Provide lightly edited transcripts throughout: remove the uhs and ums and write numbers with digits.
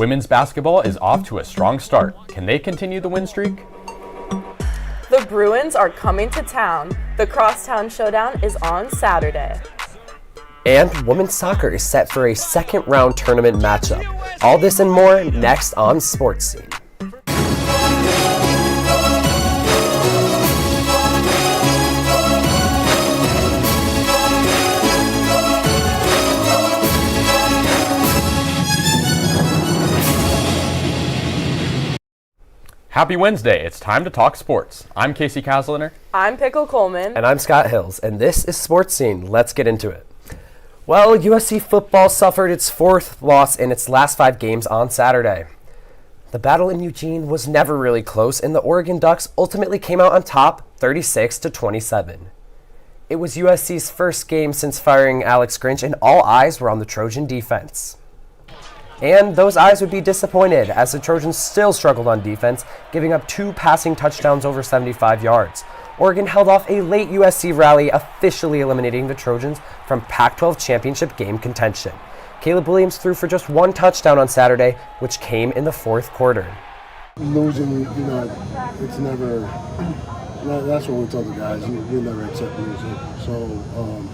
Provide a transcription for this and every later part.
Women's basketball is off to a strong start. Can they continue the win streak? The Bruins are coming to town. The crosstown showdown is on Saturday. And women's soccer is set for a second-round tournament matchup. All this and more next on Sports Scene. Happy Wednesday. It's time to talk sports. I'm Casey Kasliner. I'm Pickle Coleman. And I'm Scott Hills, and this is Sports Scene. Let's get into it. Well, USC football suffered its fourth loss in its last 5 games on Saturday. The battle in Eugene was never really close, and the Oregon Ducks ultimately came out on top 36-27. It was USC's first game since firing Alex Grinch, and all eyes were on the Trojan defense. And those eyes would be disappointed as the Trojans still struggled on defense, giving up 2 passing touchdowns over 75 yards. Oregon held off a late USC rally, officially eliminating the Trojans from Pac-12 championship game contention. Caleb Williams threw for just 1 touchdown on Saturday, which came in the fourth quarter. Losing, it's never, that's what we told the guys, we never accept losing. So,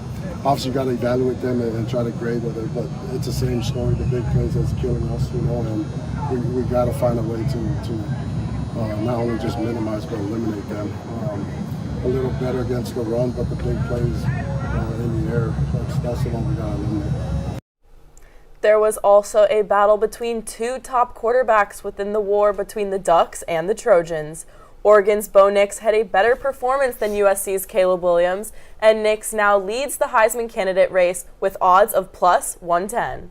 obviously, you got to evaluate them and try to grade with it, but it's the same story. The big plays that's killing us, and we got to find a way to not only just minimize but eliminate them. A little better against the run, but the big plays in the air, that's the one we got to eliminate. There was also a battle between 2 top quarterbacks within the war between the Ducks and the Trojans. Oregon's Bo Nix had a better performance than USC's Caleb Williams, and Nix now leads the Heisman candidate race with odds of plus 110.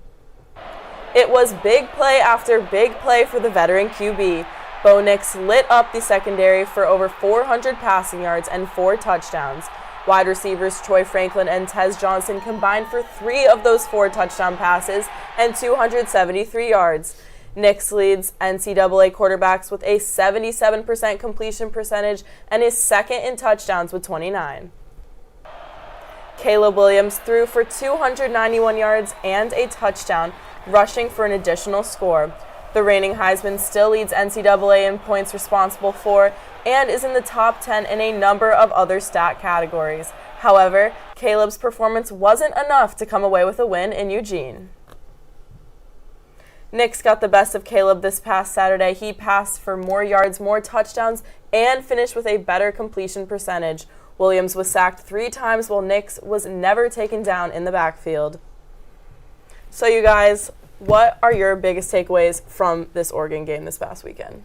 It was big play after big play for the veteran QB. Bo Nix lit up the secondary for over 400 passing yards and 4 touchdowns. Wide receivers Troy Franklin and Tez Johnson combined for 3 of those 4 touchdown passes and 273 yards. Nix leads NCAA quarterbacks with a 77% completion percentage and is second in touchdowns with 29. Caleb Williams threw for 291 yards and a touchdown, rushing for an additional score. The reigning Heisman still leads NCAA in points responsible for and is in the top 10 in a number of other stat categories. However, Caleb's performance wasn't enough to come away with a win in Eugene. Nix got the best of Caleb this past Saturday. He passed for more yards, more touchdowns, and finished with a better completion percentage. Williams was sacked 3 times while Nix was never taken down in the backfield. So you guys, what are your biggest takeaways from this Oregon game this past weekend?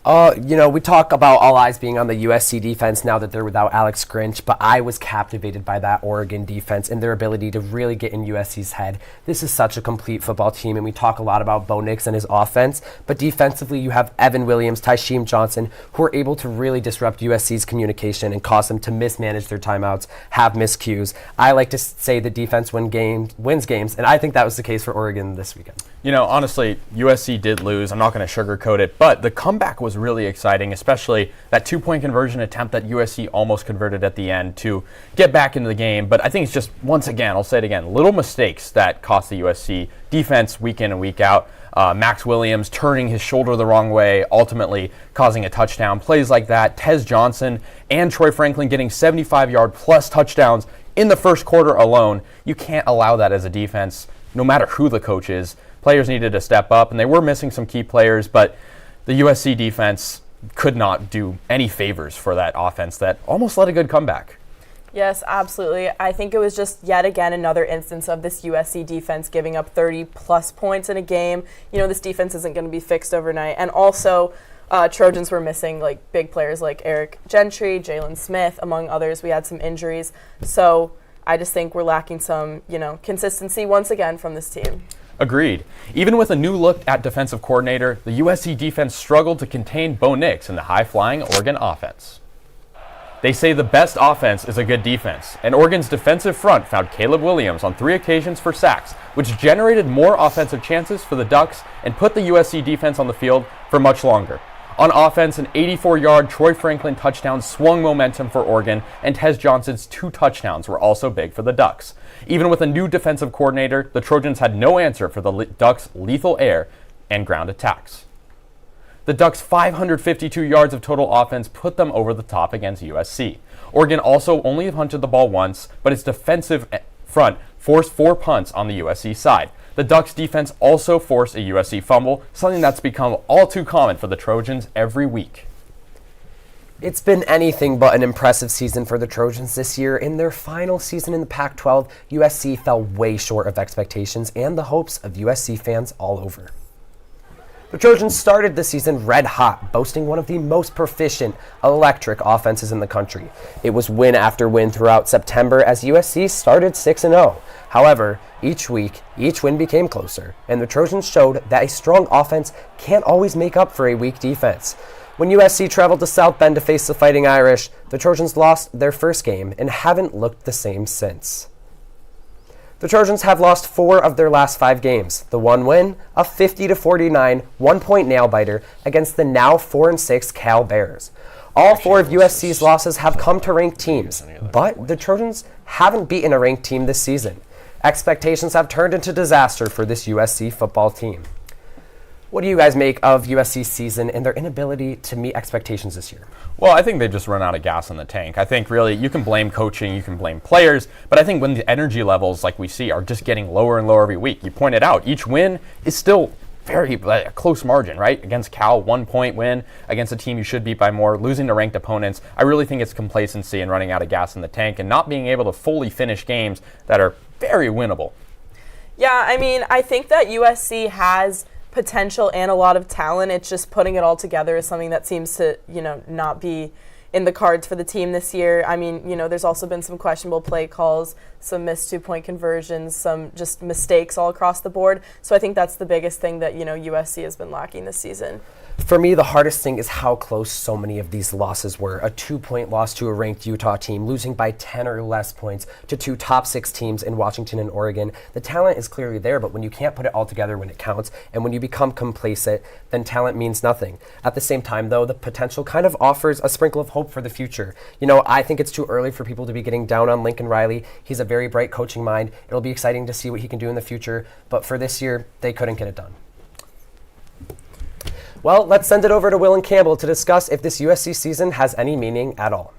We talk about all eyes being on the USC defense now that they're without Alex Grinch, but I was captivated by that Oregon defense and their ability to really get in USC's head. This is such a complete football team, and we talk a lot about Bo Nix and his offense, but defensively you have Evan Williams, Tysheem Johnson, who are able to really disrupt USC's communication and cause them to mismanage their timeouts, have miscues. I like to say the defense wins games, and I think that was the case for Oregon this weekend. Honestly, USC did lose. I'm not going to sugarcoat it, but the comeback was really exciting, especially that 2-point conversion attempt that USC almost converted at the end to get back into the game. But I think it's just, once again, I'll say it again, little mistakes that cost the USC defense week in and week out. Max Williams turning his shoulder the wrong way, ultimately causing a touchdown. Plays like that, Tez Johnson and Troy Franklin getting 75-yard plus touchdowns in the first quarter alone. You can't allow that as a defense, no matter who the coach is. Players needed to step up, and they were missing some key players, but the USC defense could not do any favors for that offense that almost led a good comeback. Yes, absolutely. I think it was just yet again another instance of this USC defense giving up 30-plus points in a game. This defense isn't going to be fixed overnight. And also, Trojans were missing big players like Eric Gentry, Jalen Smith, among others. We had some injuries. So I just think we're lacking some, consistency once again from this team. Agreed. Even with a new look at defensive coordinator, the USC defense struggled to contain Bo Nix in the high-flying Oregon offense. They say the best offense is a good defense, and Oregon's defensive front found Caleb Williams on 3 occasions for sacks, which generated more offensive chances for the Ducks and put the USC defense on the field for much longer. On offense, an 84-yard Troy Franklin touchdown swung momentum for Oregon, and Tez Johnson's 2 touchdowns were also big for the Ducks. Even with a new defensive coordinator, the Trojans had no answer for the Ducks' lethal air, and ground attacks. The Ducks' 552 yards of total offense put them over the top against USC. Oregon also only punted the ball once, but its defensive front forced 4 punts on the USC side. The Ducks' defense also forced a USC fumble, something that's become all too common for the Trojans every week. It's been anything but an impressive season for the Trojans this year. In their final season in the Pac-12, USC fell way short of expectations and the hopes of USC fans all over. The Trojans started the season red hot, boasting one of the most proficient, electric offenses in the country. It was win after win throughout September as USC started 6-0. However, each week, each win became closer, and the Trojans showed that a strong offense can't always make up for a weak defense. When USC traveled to South Bend to face the Fighting Irish, the Trojans lost their first game and haven't looked the same since. The Trojans have lost 4 of their last 5 games. The one win, a 50-49 one-point nail-biter against the now 4-6 Cal Bears. All 4 of USC's losses have come to ranked teams, but the Trojans haven't beaten a ranked team this season. Expectations have turned into disaster for this USC football team. What do you guys make of USC's season and their inability to meet expectations this year? Well, I think they've just run out of gas in the tank. I think really you can blame coaching, you can blame players, but I think when the energy levels like we see are just getting lower and lower every week, you pointed out each win is still very a close margin, right? Against Cal, 1-point win against a team you should beat by more, losing to ranked opponents. I really think it's complacency and running out of gas in the tank and not being able to fully finish games that are very winnable. Yeah, I mean, I think that USC has potential and a lot of talent. It's just putting it all together is something that seems to, not be in the cards for the team this year. I mean, there's also been some questionable play calls, some missed 2-point conversions, some just mistakes all across the board. So I think that's the biggest thing that, USC has been lacking this season. For me, the hardest thing is how close so many of these losses were. A 2-point loss to a ranked Utah team, losing by 10 or less points to 2 top 6 teams in Washington and Oregon. The talent is clearly there, but when you can't put it all together when it counts, and when you become complacent, then talent means nothing. At the same time, though, the potential kind of offers a sprinkle of hope for the future. I think it's too early for people to be getting down on Lincoln Riley. He's a very bright coaching mind. It'll be exciting to see what he can do in the future, but for this year, they couldn't get it done. Well, let's send it over to Will and Campbell to discuss if this USC season has any meaning at all.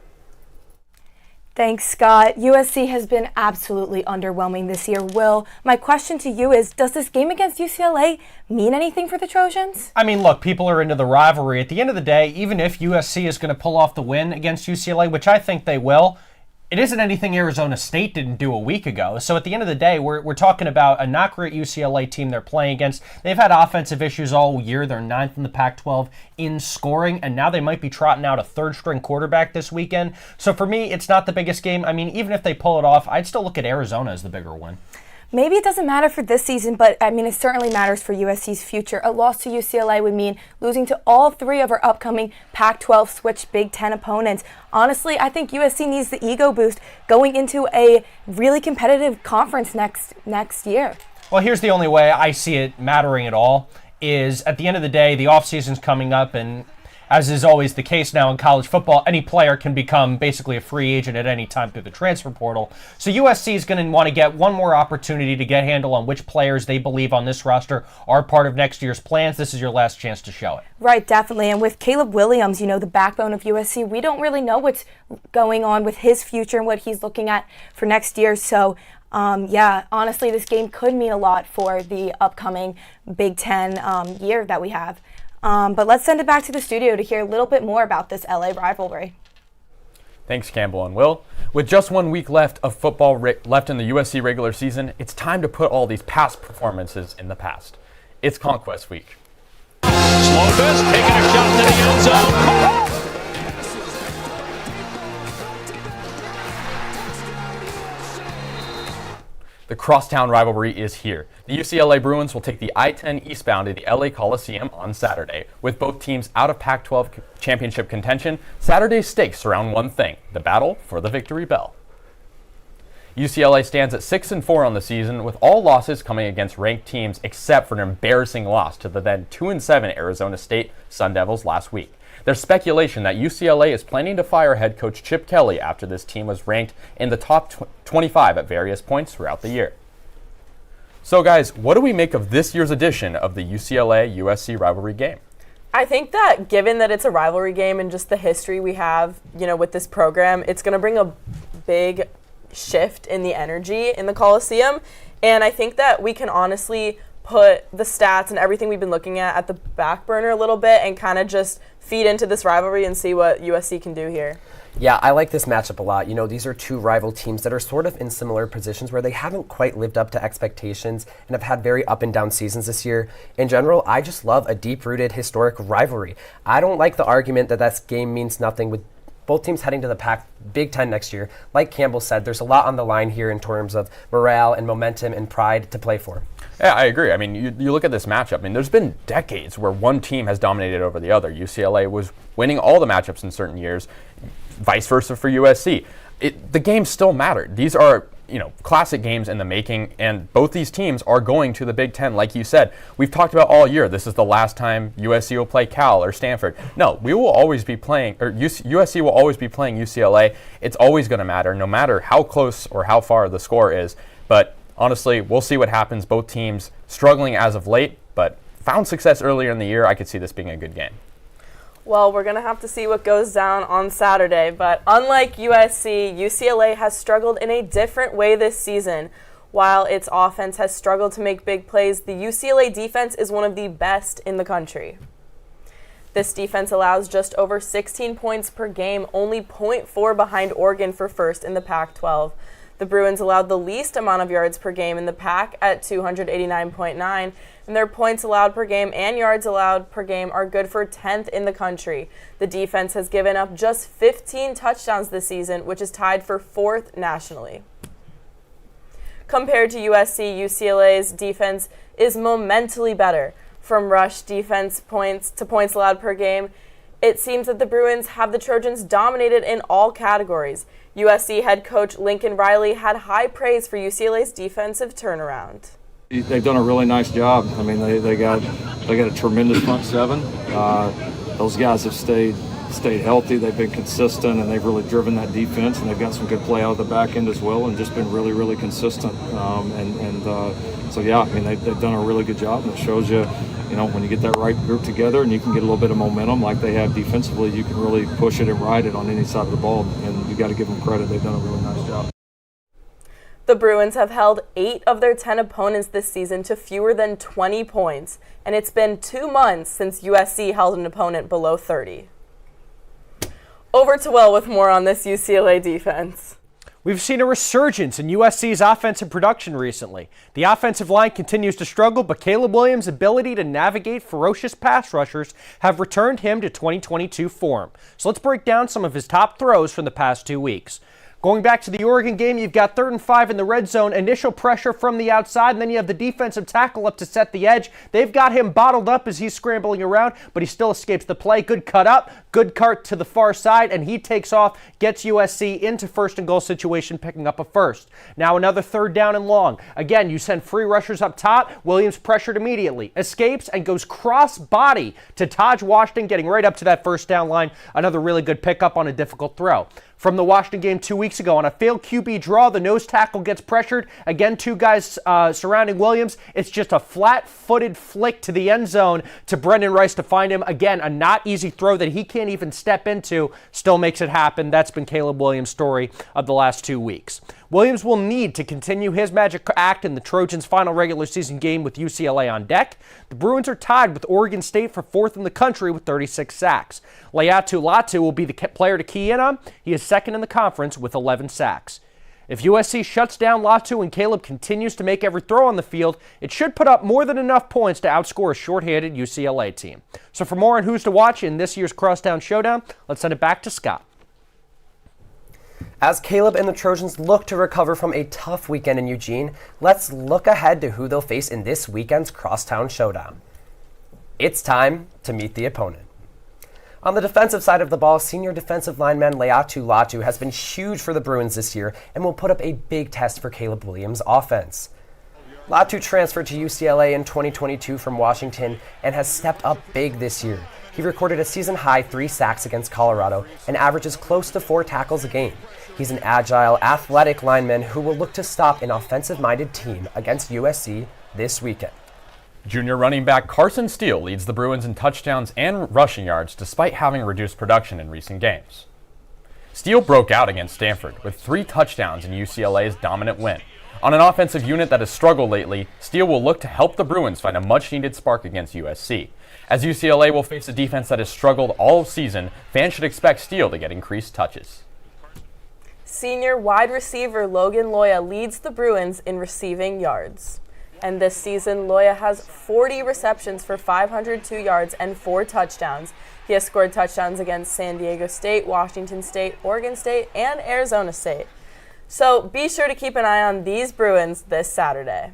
Thanks, Scott. USC has been absolutely underwhelming this year. Will, my question to you is, does this game against UCLA mean anything for the Trojans? I mean, look, people are into the rivalry. At the end of the day, even if USC is going to pull off the win against UCLA, which I think they will, it isn't anything Arizona State didn't do a week ago. So at the end of the day, we're talking about a not great UCLA team they're playing against. They've had offensive issues all year. They're 9th in the Pac-12 in scoring, and now they might be trotting out a third-string quarterback this weekend. So for me, it's not the biggest game. I mean, even if they pull it off, I'd still look at Arizona as the bigger win. Maybe it doesn't matter for this season, but I mean, it certainly matters for USC's future. A loss to UCLA would mean losing to all 3 of our upcoming Pac-12 switch Big Ten opponents. Honestly, I think USC needs the ego boost going into a really competitive conference next year. Well, here's the only way I see it mattering at all is at the end of the day, the offseason's coming up, and as is always the case now in college football, any player can become basically a free agent at any time through the transfer portal. So USC is going to want to get one more opportunity to get a handle on which players they believe on this roster are part of next year's plans. This is your last chance to show it. Right, definitely. And with Caleb Williams, the backbone of USC, we don't really know what's going on with his future and what he's looking at for next year. So honestly, this game could mean a lot for the upcoming Big Ten year that we have. But let's send it back to the studio to hear a little bit more about this LA rivalry. Thanks, Campbell and Will. With just 1 week left of football left in the USC regular season, it's time to put all these past performances in the past. It's Conquest Week. Slovis taking a shot to the end zone. The crosstown rivalry is here. The UCLA Bruins will take the I-10 eastbound to the LA Coliseum on Saturday. With both teams out of Pac-12 championship contention, Saturday's stakes surround one thing: the battle for the victory bell. UCLA stands at 6-4 on the season, with all losses coming against ranked teams except for an embarrassing loss to the then 2-7 Arizona State Sun Devils last week. There's speculation that UCLA is planning to fire head coach Chip Kelly after this team was ranked in the top 25 at various points throughout the year. So guys, what do we make of this year's edition of the UCLA-USC rivalry game? I think that given that it's a rivalry game and just the history we have, with this program, it's going to bring a big shift in the energy in the Coliseum. And I think that we can honestly put the stats and everything we've been looking at the back burner a little bit and kind of just feed into this rivalry and see what USC can do here. Yeah, I like this matchup a lot. These are two rival teams that are sort of in similar positions where they haven't quite lived up to expectations and have had very up and down seasons this year. In general, I just love a deep-rooted historic rivalry. I don't like the argument that this game means nothing with both teams heading to the Big Ten next year. Like Campbell said, there's a lot on the line here in terms of morale and momentum and pride to play for. Yeah, I agree. I mean, you look at this matchup. I mean, there's been decades where one team has dominated over the other. UCLA was winning all the matchups in certain years, vice versa for USC. The games still mattered. These are, classic games in the making, and both these teams are going to the Big Ten, like you said. We've talked about all year, this is the last time USC will play Cal or Stanford. No, we will always be playing, or USC will always be playing UCLA. It's always going to matter, no matter how close or how far the score is. But honestly, we'll see what happens. Both teams struggling as of late, but found success earlier in the year. I could see this being a good game. Well, we're going to have to see what goes down on Saturday, but unlike USC, UCLA has struggled in a different way this season. While its offense has struggled to make big plays, the UCLA defense is one of the best in the country. This defense allows just over 16 points per game, only 0.4 behind Oregon for first in the Pac-12. The Bruins allowed the least amount of yards per game in the Pac at 289.9, and their points allowed per game and yards allowed per game are good for 10th in the country. The defense has given up just 15 touchdowns this season, which is tied for 4th nationally. Compared to USC, UCLA's defense is momentally better. From rush defense points to points allowed per game, it seems that the Bruins have the Trojans dominated in all categories. USC head coach Lincoln Riley had high praise for UCLA's defensive turnaround. They've done a really nice job. I mean, they got a tremendous front seven. Those guys have stayed healthy. They've been consistent, and they've really driven that defense. And they've got some good play out of the back end as well, and just been really, really consistent. So yeah, I mean, they've done a really good job, and it shows you, when you get that right group together and you can get a little bit of momentum like they have defensively, you can really push it and ride it on any side of the ball. And you got to give them credit; they've done a really nice job. The Bruins have held 8 of their 10 opponents this season to fewer than 20 points, and it's been 2 months since USC held an opponent below 30. Over to Will with more on this UCLA defense. We've seen a resurgence in USC's offensive production recently. The offensive line continues to struggle, but Caleb Williams' ability to navigate ferocious pass rushers have returned him to 2022 form. So let's break down some of his top throws from the past 2 weeks. Going back to the Oregon game, you've got 3rd and 5 in the red zone, initial pressure from the outside, and then you have the defensive tackle up to set the edge. They've got him bottled up as he's scrambling around, but he still escapes the play. Good cut up, good cart to the far side, and he takes off, gets USC into 1st and goal situation, picking up a first. Now another 3rd down and long. Again, you send free rushers up top. Williams pressured immediately, escapes, and goes cross body to Taj Washington, getting right up to that 1st down line. Another really good pickup on a difficult throw. From the Washington game 2 weeks ago, on a failed QB draw, the nose tackle gets pressured. Again, 2 guys surrounding Williams. It's just a flat-footed flick to the end zone to Brendan Rice to find him. Again, a not easy throw that he can't even step into, still makes it happen. That's been Caleb Williams' story of the last 2 weeks. Williams will need to continue his magic act in the Trojans' final regular season game with UCLA on deck. The Bruins are tied with Oregon State for 4th in the country with 36 sacks. Leatu Latu will be the player to key in on. He is 2nd in the conference with 11 sacks. If USC shuts down Latu and Caleb continues to make every throw on the field, it should put up more than enough points to outscore a short-handed UCLA team. So for more on who's to watch in this year's Crosstown Showdown, let's send it back to Scott. As Caleb and the Trojans look to recover from a tough weekend in Eugene, let's look ahead to who they'll face in this weekend's Crosstown Showdown. It's time to meet the opponent. On the defensive side of the ball, senior defensive lineman Leatu Latu has been huge for the Bruins this year and will put up a big test for Caleb Williams' offense. Latu transferred to UCLA in 2022 from Washington and has stepped up big this year. He recorded a season-high 3 sacks against Colorado and averages close to 4 tackles a game. He's an agile, athletic lineman who will look to stop an offensive-minded team against USC this weekend. Junior running back Carson Steele leads the Bruins in touchdowns and rushing yards despite having reduced production in recent games. Steele broke out against Stanford with 3 touchdowns in UCLA's dominant win. On an offensive unit that has struggled lately, Steele will look to help the Bruins find a much-needed spark against USC. As UCLA will face a defense that has struggled all season, fans should expect Steele to get increased touches. Senior wide receiver Logan Loya leads the Bruins in receiving yards. And this season, Loya has 40 receptions for 502 yards and 4 touchdowns. He has scored touchdowns against San Diego State, Washington State, Oregon State, and Arizona State. So be sure to keep an eye on these Bruins this Saturday.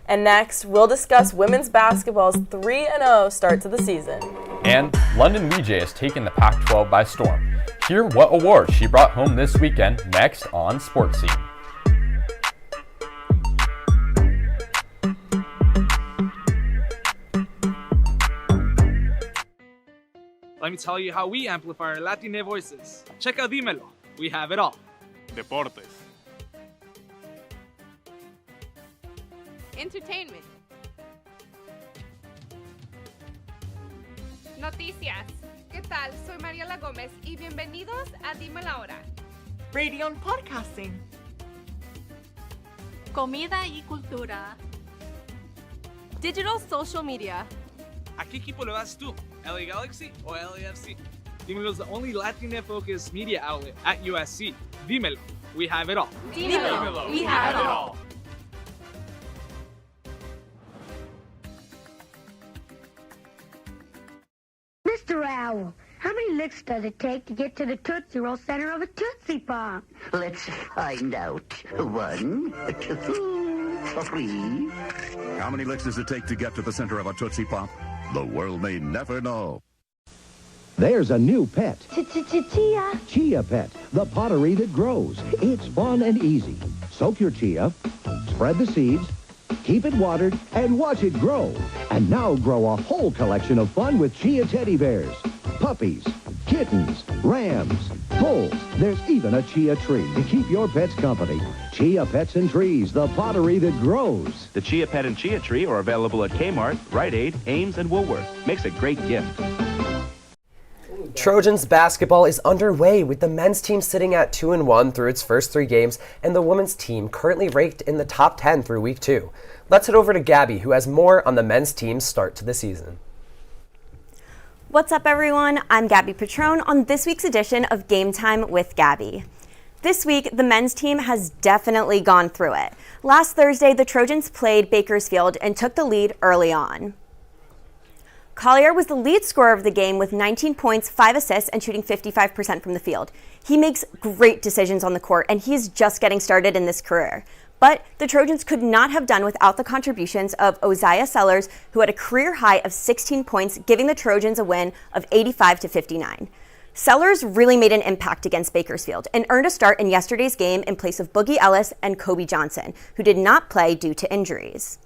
And next, we'll discuss women's basketball's 3-0 start to the season. And London VJ has taken the Pac-12 by storm. Hear what awards she brought home this weekend next on Sports Scene. Let me tell you how we amplify our Latina voices. Check out Dímelo. We have it all. Deportes. Entertainment. Noticias. ¿Qué tal? Soy Mariela Gómez y bienvenidos a Dime la Hora. Radio and podcasting. Comida y cultura. Digital social media. ¿A qué equipo le vas tú? LA Galaxy o LAFC? Dímelo is the only Latina-focused media outlet at USC. Dímelo. We have it all. Dímelo. We have it all. Mr. Owl, how many licks does it take to get to the Tootsie Roll center of a Tootsie Pop? Let's find out. 1, 2, 3. How many licks does it take to get to the center of a Tootsie Pop? The world may never know. There's a new pet. Chia. Chia Pet, the pottery that grows. It's fun and easy. Soak your chia, spread the seeds, keep it watered, and watch it grow. And now grow a whole collection of fun with Chia teddy bears, puppies, kittens, rams, bulls. There's even a chia tree to keep your pets company. Chia Pets and Trees, the pottery that grows. The Chia Pet and Chia Tree are available at Kmart, Rite Aid, Ames, and Woolworth. Makes a great gift. Trojans basketball is underway with the men's team sitting at 2-1 through its first 3 games and the women's team currently ranked in the top 10 through week 2. Let's head over to Gabby, who has more on the men's team's start to the season. What's up, everyone? I'm Gabby Patrone on this week's edition of Game Time with Gabby. This week, the men's team has definitely gone through it. Last Thursday, the Trojans played Bakersfield and took the lead early on. Collier was the lead scorer of the game with 19 points, 5 assists, and shooting 55% from the field. He makes great decisions on the court, and he's just getting started in this career. But the Trojans could not have done without the contributions of Oziah Sellers, who had a career high of 16 points, giving the Trojans a win of 85-59. Sellers really made an impact against Bakersfield and earned a start in yesterday's game in place of Boogie Ellis and Kobe Johnson, who did not play due to injuries.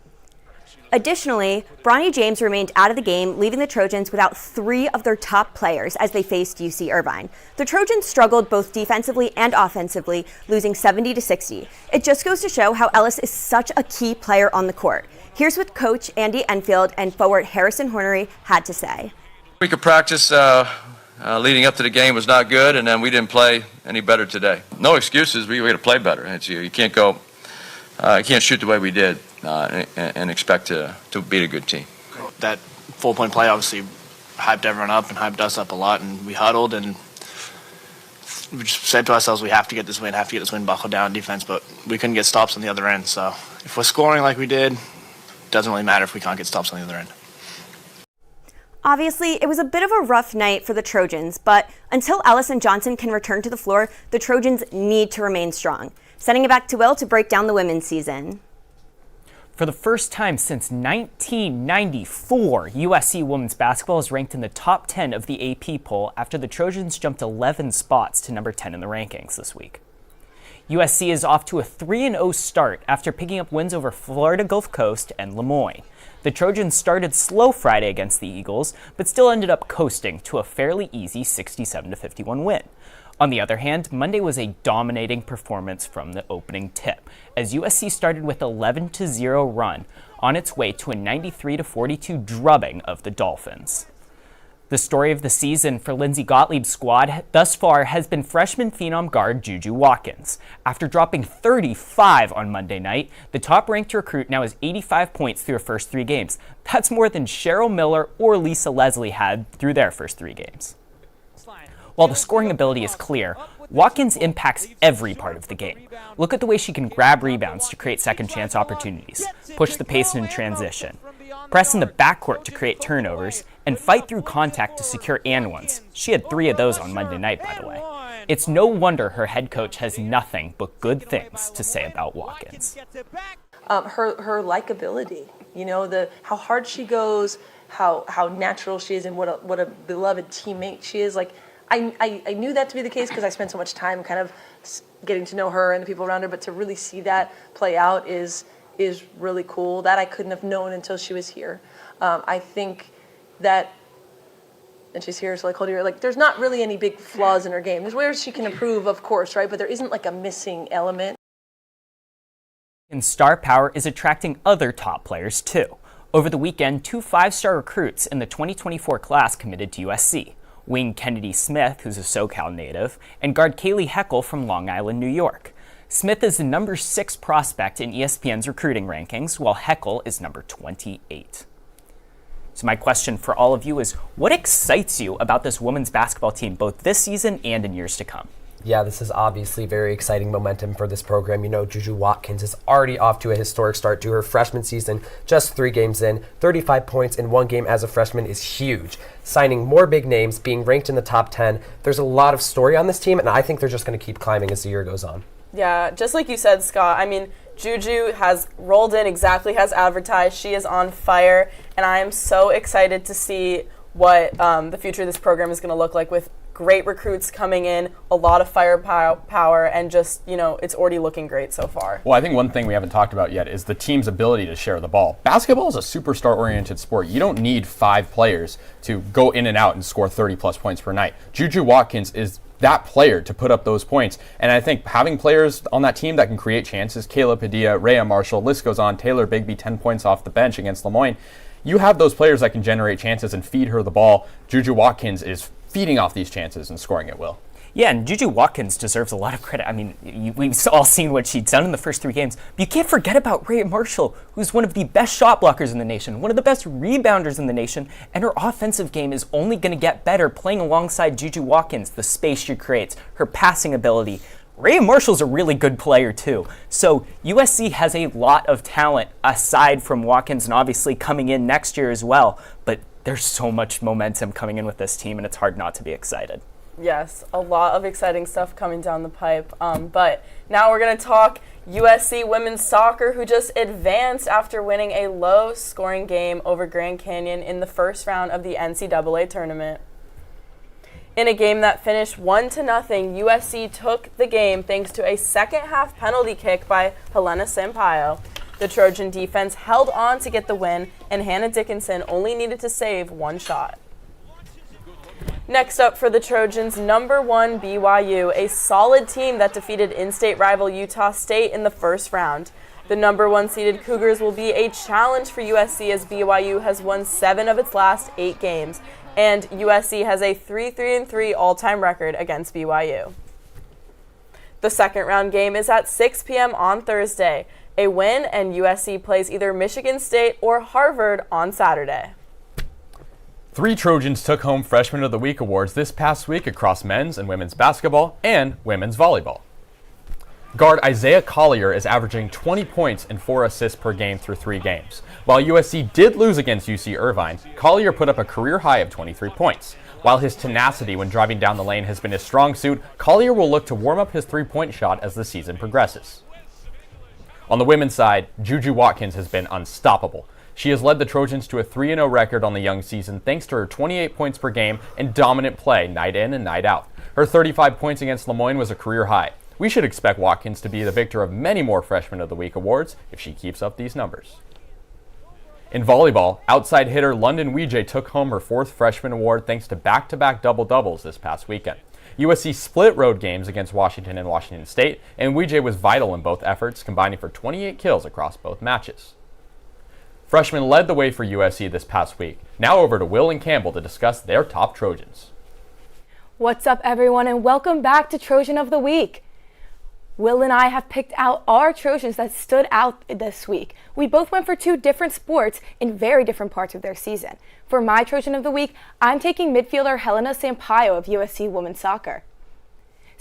Additionally, Bronny James remained out of the game, leaving the Trojans without 3 of their top players as they faced UC Irvine. The Trojans struggled both defensively and offensively, losing 70-60. It just goes to show how Ellis is such a key player on the court. Here's what Coach Andy Enfield and forward Harrison Hornery had to say. Week of practice leading up to the game was not good, and then we didn't play any better today. No excuses. We got to play better. You can't go. You can't shoot the way we did and expect to beat a good team. That 4-point play obviously hyped everyone up and hyped us up a lot, and we huddled and we just said to ourselves we have to get this win, buckle down defense, but we couldn't get stops on the other end. So if we're scoring like we did, it doesn't really matter if we can't get stops on the other end. Obviously, it was a bit of a rough night for the Trojans, but until Ellis and Johnson can return to the floor, the Trojans need to remain strong. Sending it back to Will to break down the women's season. For the first time since 1994, USC women's basketball is ranked in the top 10 of the AP poll after the Trojans jumped 11 spots to number 10 in the rankings this week. USC is off to a 3-0 start after picking up wins over Florida Gulf Coast and Lemoyne. The Trojans started slow Friday against the Eagles, but still ended up coasting to a fairly easy 67-51 win. On the other hand, Monday was a dominating performance from the opening tip, as USC started with 11-0 run on its way to a 93-42 drubbing of the Dolphins. The story of the season for Lindsey Gottlieb's squad thus far has been freshman phenom guard Juju Watkins. After dropping 35 on Monday night, the top-ranked recruit now has 85 points through her first 3 games. That's more than Cheryl Miller or Lisa Leslie had through their first 3 games. While the scoring ability is clear, Watkins impacts every part of the game. Look at the way she can grab rebounds to create second-chance opportunities, push the pace in transition, press in the backcourt to create turnovers, and fight through contact to secure and ones. She had 3 of those on Monday night, by the way. It's no wonder her head coach has nothing but good things to say about Watkins. Her likability, how hard she goes, how natural she is, and what a beloved teammate she is. I knew that to be the case because I spent so much time kind of getting to know her and the people around her, but to really see that play out is really cool. That I couldn't have known until she was here. I think that, and she's here, so holding her, there's not really any big flaws in her game. There's where she can improve, of course, right? But there isn't a missing element. And star power is attracting other top players too. Over the weekend, 2 5-star recruits in the 2024 class committed to USC. Wing Kennedy Smith, who's a SoCal native, and guard Kaylee Heckel from Long Island, New York. Smith is the number 6 prospect in ESPN's recruiting rankings, while Heckel is number 28. So my question for all of you is, what excites you about this women's basketball team, both this season and in years to come? Yeah, this is obviously very exciting momentum for this program. Juju Watkins is already off to a historic start to her freshman season, just 3 games in. 35 points in 1 game as a freshman is huge. Signing more big names, being ranked in the top 10. There's a lot of story on this team, and I think they're just going to keep climbing as the year goes on. Yeah, just like you said, Scott, Juju has rolled in exactly as advertised. She is on fire, and I am so excited to see what the future of this program is going to look like with great recruits coming in, a lot of firepower, and just, it's already looking great so far. Well, I think one thing we haven't talked about yet is the team's ability to share the ball. Basketball is a superstar-oriented sport. You don't need 5 players to go in and out and score 30-plus points per night. Juju Watkins is that player to put up those points. And I think having players on that team that can create chances, Kayla Padilla, Rhea Marshall, list goes on, Taylor Bigby, 10 points off the bench against Lemoyne. You have those players that can generate chances and feed her the ball. Juju Watkins is feeding off these chances and scoring at will. Yeah, and Juju Watkins deserves a lot of credit. We've all seen what she's done in the first 3 games. But you can't forget about Rhea Marshall, who's one of the best shot blockers in the nation, one of the best rebounders in the nation, and her offensive game is only going to get better playing alongside Juju Watkins, the space she creates, her passing ability. Rhea Marshall's a really good player too. So USC has a lot of talent aside from Watkins and obviously coming in next year as well. But there's so much momentum coming in with this team, and it's hard not to be excited. Yes, a lot of exciting stuff coming down the pipe. But now we're going to talk USC women's soccer, who just advanced after winning a low-scoring game over Grand Canyon in the first round of the NCAA tournament. In a game that finished 1-0, USC took the game thanks to a second-half penalty kick by Helena Sampaio. The Trojan defense held on to get the win, and Hannah Dickinson only needed to save 1 shot. Next up for the Trojans, number 1 BYU, a solid team that defeated in-state rival Utah State in the first round. The number 1 seeded Cougars will be a challenge for USC as BYU has won 7 of its last 8 games, and USC has a 3-3 all-time record against BYU. The second round game is at 6 p.m. on Thursday. A win and USC plays either Michigan State or Harvard on Saturday. 3 Trojans took home Freshman of the Week awards this past week across men's and women's basketball and women's volleyball. Guard Isaiah Collier is averaging 20 points and 4 assists per game through 3 games. While USC did lose against UC Irvine, Collier put up a career high of 23 points. While his tenacity when driving down the lane has been his strong suit, Collier will look to warm up his 3-point shot as the season progresses. On the women's side, Juju Watkins has been unstoppable. She has led the Trojans to a 3-0 record on the young season thanks to her 28 points per game and dominant play night in and night out. Her 35 points against Lemoyne was a career high. We should expect Watkins to be the victor of many more Freshman of the Week awards if she keeps up these numbers. In volleyball, outside hitter London Weejay took home her 4th Freshman award thanks to back-to-back double-doubles this past weekend. USC split road games against Washington and Washington State, and WJ was vital in both efforts, combining for 28 kills across both matches. Freshmen led the way for USC this past week. Now over to Will and Campbell to discuss their top Trojans. What's up, everyone, and welcome back to Trojan of the Week. Will and I have picked out our Trojans that stood out this week. We both went for two different sports in very different parts of their season. For my Trojan of the Week, I'm taking midfielder Helena Sampaio of USC Women's Soccer.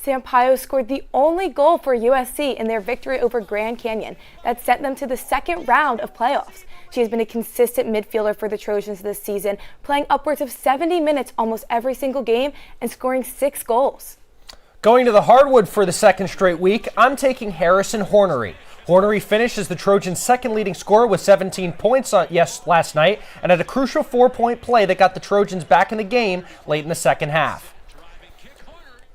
Sampaio scored the only goal for USC in their victory over Grand Canyon that sent them to the second round of playoffs. She has been a consistent midfielder for the Trojans this season, playing upwards of 70 minutes almost every single game and scoring 6 goals. Going to the hardwood for the second straight week, I'm taking Harrison Hornery. Hornery finished as the Trojans' second leading scorer with 17 points last night and had a crucial 4-point play that got the Trojans back in the game late in the second half.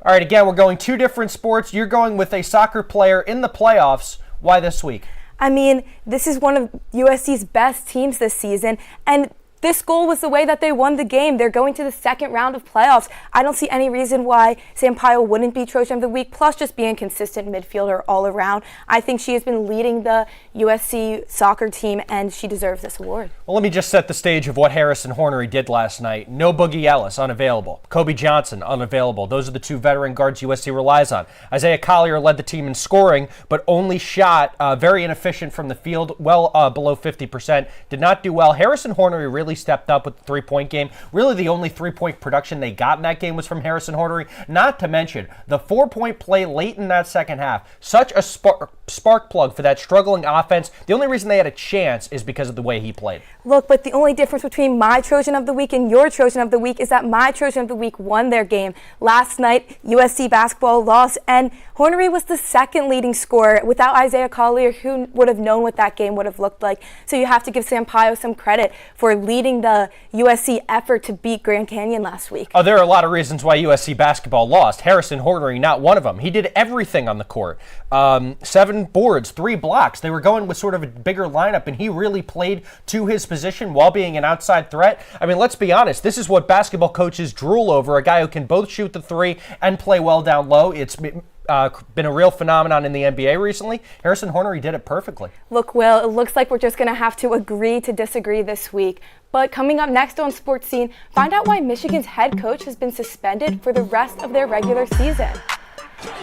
All right, again, we're going two different sports. You're going with a soccer player in the playoffs. Why this week? I mean, this is one of USC's best teams this season, and this goal was the way that they won the game. They're going to the second round of playoffs. I don't see any reason why Sampaio wouldn't be Trojan of the Week, plus just being a consistent midfielder all around. I think she has been leading the USC soccer team, and she deserves this award. Well, let me just set the stage of what Harrison Hornery did last night. No Boogie Ellis, unavailable. Kobe Johnson, unavailable. Those are the two veteran guards USC relies on. Isaiah Collier led the team in scoring, but only shot very inefficient from the field, well below 50%. Did not do well. Harrison Hornery really stepped up with the three-point game. Really, the only three-point production they got in that game was from Harrison Hornery. Not to mention the 4-point play late in that second half. Such a spark plug for that struggling offense. The only reason they had a chance is because of the way he played. Look, but the only difference between my Trojan of the Week and your Trojan of the Week is that my Trojan of the Week won their game. Last night, USC basketball lost, and Hornery was the second leading scorer. Without Isaiah Collier, who would have known what that game would have looked like? So you have to give Sampaio some credit for leading the USC effort to beat Grand Canyon last week. Oh, there are a lot of reasons why USC basketball lost. Harrison Hornery, not one of them. He did everything on the court. 7 boards, 3 blocks. They were going with sort of a bigger lineup, and he really played to his position while being an outside threat. I mean, let's be honest. This is what basketball coaches drool over, a guy who can both shoot the three and play well down low. It's been a real phenomenon in the NBA recently. Harrison Hornery did it perfectly. Look, Will, it looks like we're just going to have to agree to disagree this week. But coming up next on Sports Scene, find out why Michigan's head coach has been suspended for the rest of their regular season.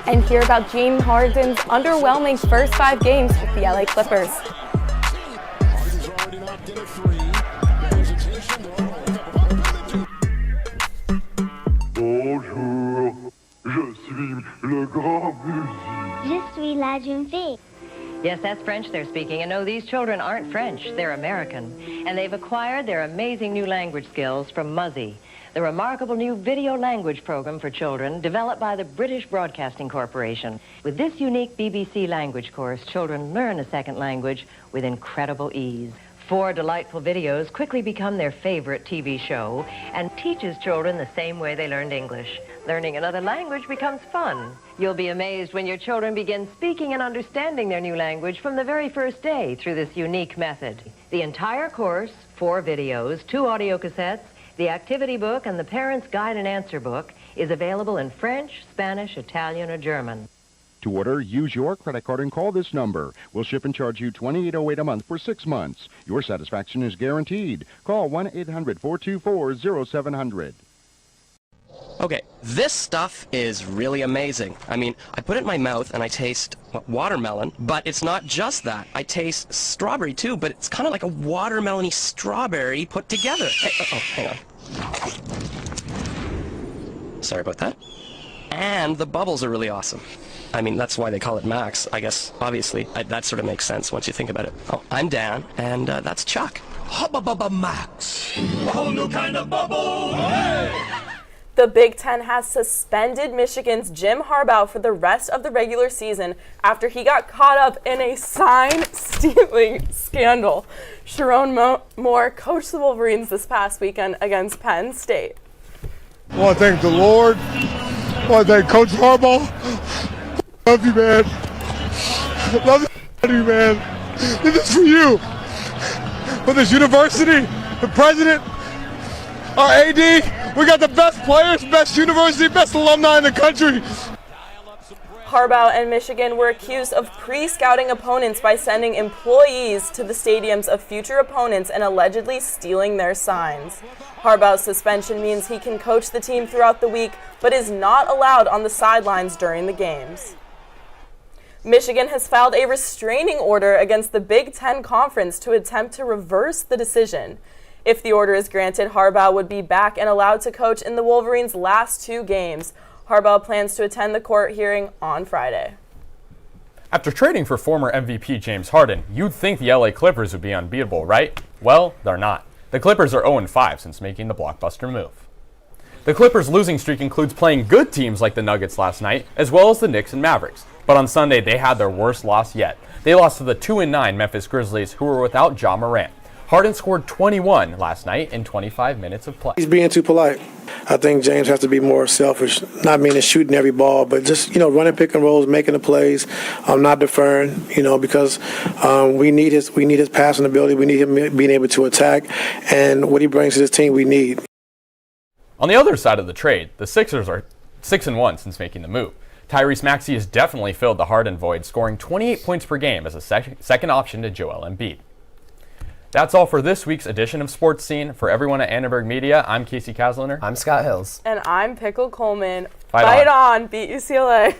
And hear about James Harden's underwhelming first 5 games with the LA Clippers. Bonjour, je suis le grand musique. Je suis la jeune fille. Yes, that's French they're speaking. And no, these children aren't French. They're American. And they've acquired their amazing new language skills from Muzzy, the remarkable new video language program for children developed by the British Broadcasting Corporation. With this unique BBC language course, children learn a second language with incredible ease. 4 delightful videos quickly become their favorite TV show and teaches children the same way they learned English. Learning another language becomes fun. You'll be amazed when your children begin speaking and understanding their new language from the very first day through this unique method. The entire course, 4 videos, 2 audio cassettes, the activity book, and the parent's guide and answer book is available in French, Spanish, Italian, or German. To order, use your credit card and call this number. We'll ship and charge you $28.08 a month for 6 months. Your satisfaction is guaranteed. Call 1-800-424-0700. Okay, this stuff is really amazing. I mean, I put it in my mouth and I taste watermelon, but it's not just that. I taste strawberry too, but it's kind of like a watermelon-y strawberry put together. Hang on. Sorry about that. And the bubbles are really awesome. I mean, that's why they call it Max, I guess. Obviously, that sort of makes sense once you think about it. Oh, I'm Dan, and that's Chuck. Hubba Max. A whole new kind of bubble. Hey! The Big Ten has suspended Michigan's Jim Harbaugh for the rest of the regular season after he got caught up in a sign-stealing scandal. Sharon Moore coached the Wolverines this past weekend against Penn State. I want to thank the Lord. I want to thank Coach Harbaugh. Love you, man. Love you, man. This is for you. For this university, the president, our AD, We got the best players, best university, best alumni in the country. Harbaugh and Michigan were accused of pre-scouting opponents by sending employees to the stadiums of future opponents and allegedly stealing their signs. Harbaugh's suspension means he can coach the team throughout the week, but is not allowed on the sidelines during the games. Michigan has filed a restraining order against the Big Ten Conference to attempt to reverse the decision. If the order is granted, Harbaugh would be back and allowed to coach in the Wolverines' last 2 games. Harbaugh plans to attend the court hearing on Friday. After trading for former MVP James Harden, you'd think the LA Clippers would be unbeatable, right? Well, they're not. The Clippers are 0-5 since making the blockbuster move. The Clippers' losing streak includes playing good teams like the Nuggets last night, as well as the Knicks and Mavericks. But on Sunday, they had their worst loss yet. They lost to the 2-9 Memphis Grizzlies, who were without Ja Morant. Harden scored 21 last night in 25 minutes of play. He's being too polite. I think James has to be more selfish, not meaning shooting every ball, but just, running pick and rolls, making the plays, not deferring, because we need his passing ability. We need him being able to attack, and what he brings to this team, we need. On the other side of the trade, the Sixers are 6-1 since making the move. Tyrese Maxey has definitely filled the Harden void, scoring 28 points per game as a second option to Joel Embiid. That's all for this week's edition of Sports Scene. For everyone at Annenberg Media, I'm Casey Kasliner. I'm Scott Hills. And I'm Pickle Coleman. Fight on, beat UCLA.